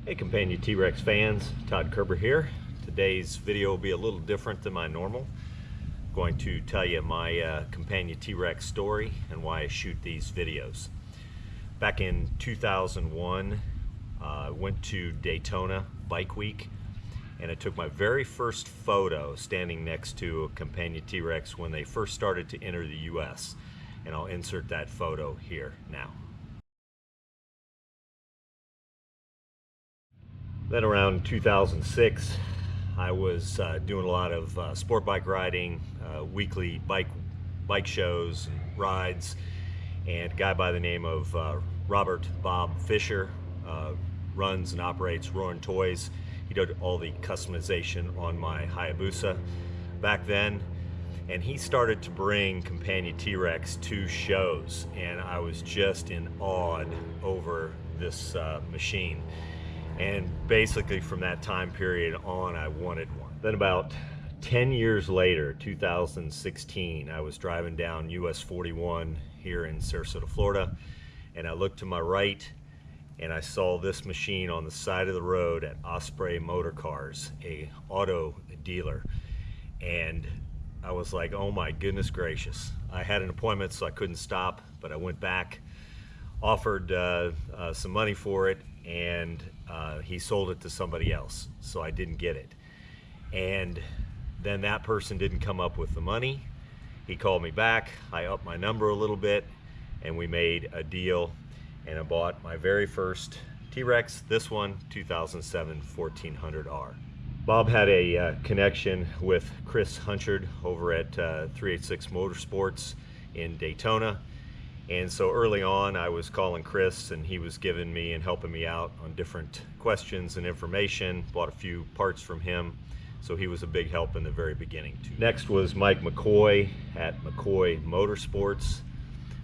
Hey Campagna T-Rex fans, Todd Kerber here. Today's video will be a little different than my normal. I'm going to tell you my Campagna T-Rex story and why I shoot these videos. Back in 2001, I went to Daytona Bike Week and I took my very first photo standing next to a Campagna T-Rex when they first started to enter the US. And I'll insert that photo here now. Then around 2006, I was doing a lot of sport bike riding, weekly bike shows and rides, and a guy by the name of Robert Bob Fisher runs and operates Roaring Toys. He did all the customization on my Hayabusa back then, and he started to bring Campagna T-Rex to shows, and I was just in awe over this machine. And basically from that time period on, I wanted one. Then about 10 years later, 2016, I was driving down US 41 here in Sarasota, Florida, and I looked to my right and I saw this machine on the side of the road at Osprey Motor Cars, a auto dealer. And I was like, oh my goodness gracious. I had an appointment, so I couldn't stop, but I went back, offered some money for it, and he sold it to somebody else, so I didn't get it. And then that person didn't come up with the money. He called me back, I upped my number a little bit, and we made a deal, and I bought my very first T-Rex, this one, 2007 1400R. Bob had a connection with Chris Hunchard over at 386 Motorsports in Daytona. And so early on, I was calling Chris, and he was giving me and helping me out on different questions and information. Bought a few parts from him, so he was a big help in the very beginning too. Next was Mike McCoy at McCoy Motorsports.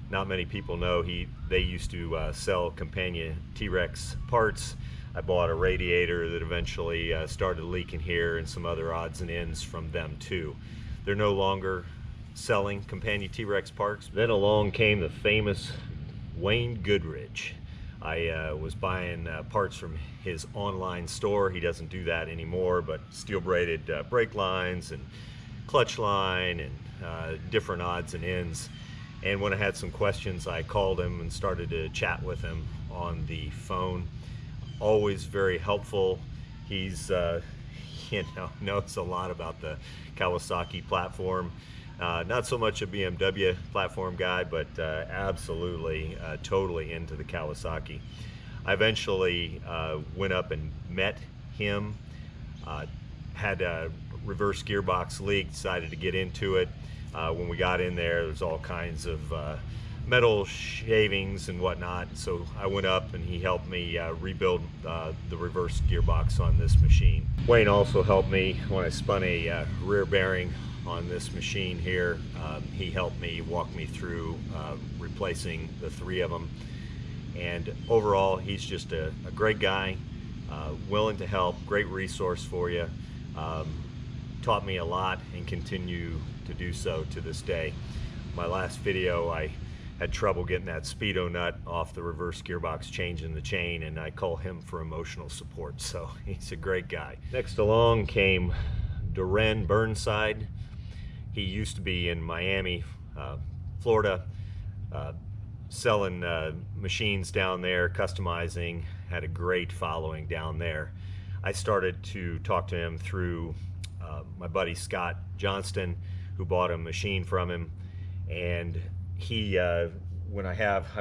Not many people know they used to sell Campagna T-Rex parts. I bought a radiator that eventually started leaking here, and some other odds and ends from them too. They're no longer selling Campagna T-Rex parts. Then along came the famous Wayne Goodrich. I was buying parts from his online store. He doesn't do that anymore, but steel braided brake lines and clutch line and different odds and ends. And when I had some questions, I called him and started to chat with him on the phone. Always very helpful. He's knows a lot about the Kawasaki platform. Not so much a BMW platform guy, but absolutely totally into the Kawasaki. I eventually went up and met him, had a reverse gearbox leak, decided to get into it. When we got in there, there's all kinds of metal shavings and whatnot, so I went up and he helped me rebuild the reverse gearbox on this machine. Wayne also helped me when I spun a rear bearing on this machine here. He helped me, walk me through replacing the three of them, and overall he's just a great guy, willing to help, great resource for you. Taught me a lot and continue to do so to this day. My last video, I had trouble getting that speedo nut off the reverse gearbox, changing the chain, and I call him for emotional support, so he's a great guy. Next along came Duran Burnside. He used to be in Miami, Florida, selling machines down there, customizing, had a great following down there. I started to talk to him through my buddy Scott Johnston, who bought a machine from him, and he, I've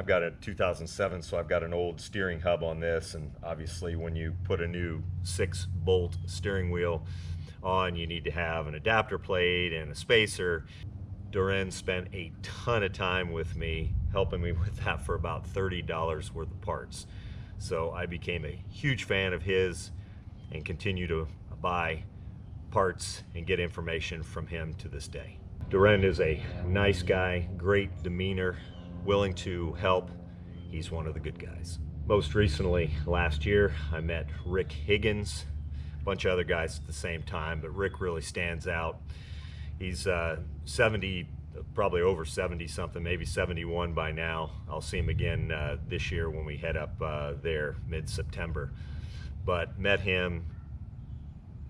got a 2007, so I've got an old steering hub on this, and obviously when you put a new 6-bolt steering wheel on, you need to have an adapter plate and a spacer. Duran spent a ton of time with me, helping me with that for about $30 worth of parts. So I became a huge fan of his and continue to buy parts and get information from him to this day. Duran is a nice guy, great demeanor, willing to help. He's one of the good guys. Most recently, last year, I met Rick Higgins, a bunch of other guys at the same time, but Rick really stands out. He's 70, probably over 70 something, maybe 71 by now. I'll see him again this year when we head up there mid-September. but met him.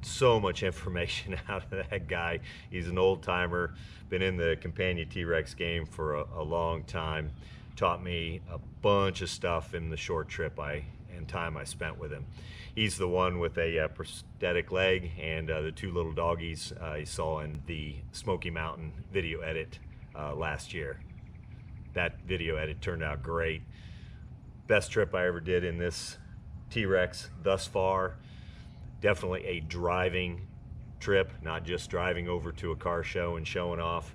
So much information out of that guy. He's an old timer, been in the Campagna T-Rex game for a long time. Taught me a bunch of stuff in the short trip and time I spent with him. He's the one with a prosthetic leg and the two little doggies he saw in the Smoky Mountain video edit last year. That video edit turned out great. Best trip I ever did in this T-Rex thus far. Definitely a driving trip, not just driving over to a car show and showing off.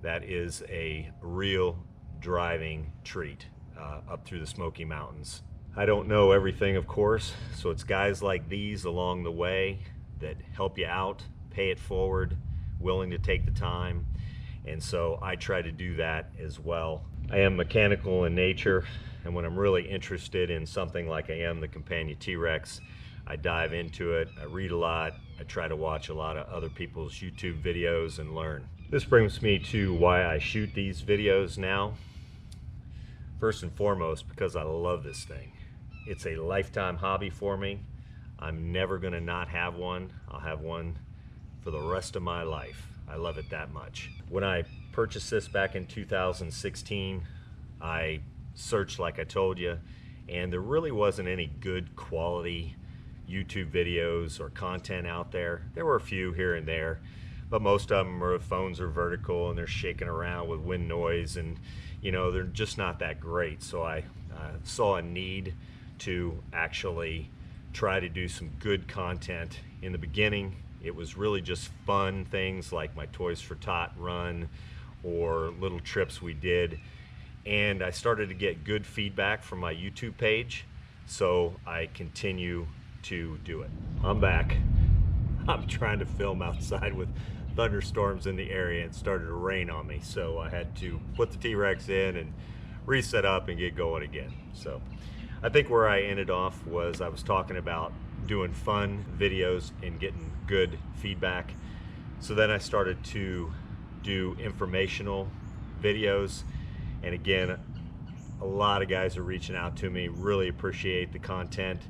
That is a real driving treat up through the Smoky Mountains. I don't know everything, of course, so it's guys like these along the way that help you out, pay it forward, willing to take the time, and so I try to do that as well. I am mechanical in nature, and when I'm really interested in something like I am the Campagna T-Rex, I dive into it, I read a lot, I try to watch a lot of other people's YouTube videos and learn. This brings me to why I shoot these videos now. First and foremost, because I love this thing. It's a lifetime hobby for me. I'm never gonna not have one. I'll have one for the rest of my life. I love it that much. When I purchased this back in 2016, I searched like I told you, and there really wasn't any good quality YouTube videos or content out there. There were a few here and there, but most of them phones are vertical and they're shaking around with wind noise, and you know, they're just not that great. So I saw a need to actually try to do some good content. In the beginning, it was really just fun things like my Toys for Tot run or little trips we did, and I started to get good feedback from my YouTube page, so I continue to do it. I'm back. I'm trying to film outside with thunderstorms in the area. It started to rain on me, so I had to put the T-Rex in and reset up and get going again. So I think where I ended off was I was talking about doing fun videos and getting good feedback. So then I started to do informational videos, and again, a lot of guys are reaching out to me, really appreciate the content,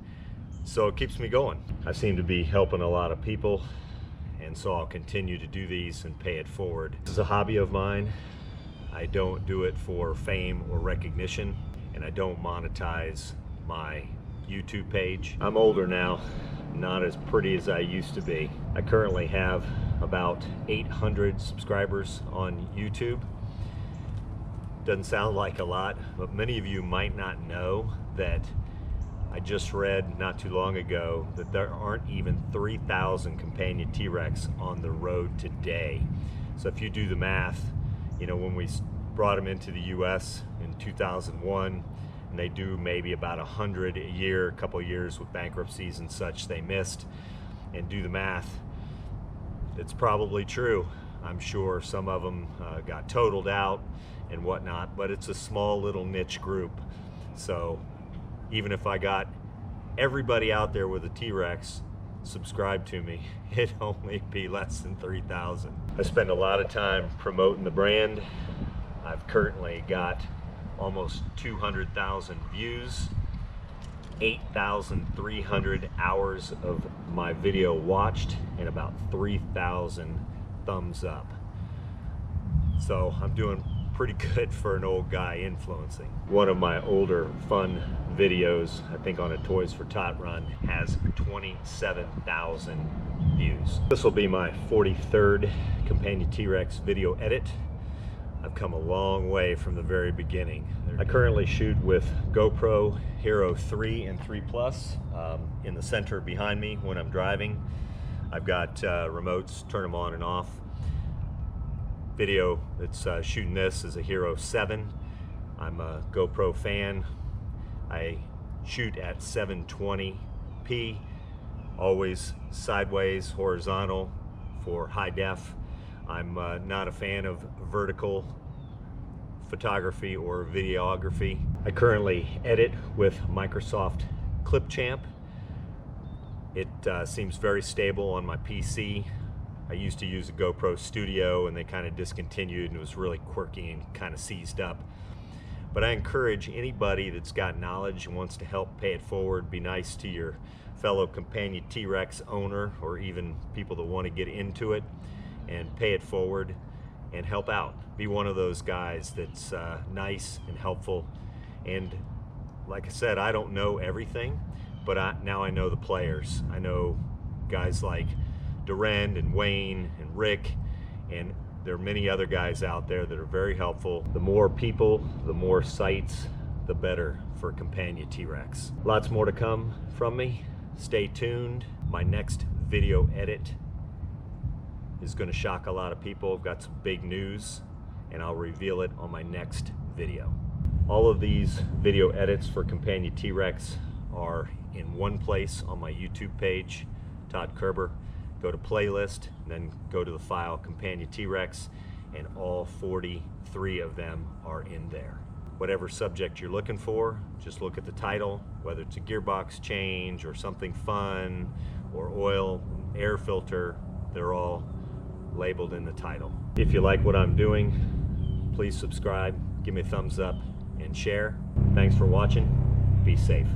so it keeps me going. I seem to be helping a lot of people, and so I'll continue to do these and pay it forward. This is a hobby of mine. I don't do it for fame or recognition, and I don't monetize my YouTube page. I'm older now, not as pretty as I used to be. I currently have about 800 subscribers on YouTube. Doesn't sound like a lot, but many of you might not know that I just read not too long ago that there aren't even 3,000 Campagna T-Rex on the road today. So if you do the math, you know, when we brought them into the US in 2001, and they do maybe about 100 a year, a couple of years with bankruptcies and such they missed, and do the math, it's probably true. I'm sure some of them got totaled out and whatnot, but it's a small little niche group. So even if I got everybody out there with a T-Rex subscribe to me, it'd only be less than 3,000. I spend a lot of time promoting the brand. I've currently got almost 200,000 views, 8,300 hours of my video watched, and about 3,000 thumbs up. So I'm doing pretty good for an old guy influencing. One of my older fun videos, I think on a Toys for Tot run, has 27,000 views. This will be my 43rd Campagna T-Rex video edit. I've come a long way from the very beginning. I currently shoot with GoPro Hero 3 and 3 Plus in the center behind me when I'm driving. I've got remotes, turn them on and off. Video that's shooting this is a Hero 7. I'm a GoPro fan. I shoot at 720p, always sideways, horizontal for high def. I'm not a fan of vertical photography or videography. I currently edit with Microsoft Clipchamp. It seems very stable on my PC. I used to use a GoPro Studio and they kind of discontinued, and it was really quirky and kind of seized up. But I encourage anybody that's got knowledge and wants to help pay it forward, be nice to your fellow Campagna T-Rex owner, or even people that want to get into it, and pay it forward and help out. Be one of those guys that's nice and helpful. And like I said, I don't know everything, but now I know the players. I know guys like Durand and Wayne and Rick, and there are many other guys out there that are very helpful. The more people, the more sites, the better for Campagna T-Rex. Lots more to come from me. Stay tuned. My next video edit is going to shock a lot of people. I've got some big news, and I'll reveal it on my next video. All of these video edits for Campagna T-Rex are in one place on my YouTube page, Todd Kerber. Go to playlist, and then go to the file Campagna T-Rex, and all 43 of them are in there. Whatever subject you're looking for, just look at the title, whether it's a gearbox change or something fun or oil, air filter, they're all labeled in the title. If you like what I'm doing, please subscribe, give me a thumbs up, and share. Thanks for watching. Be safe.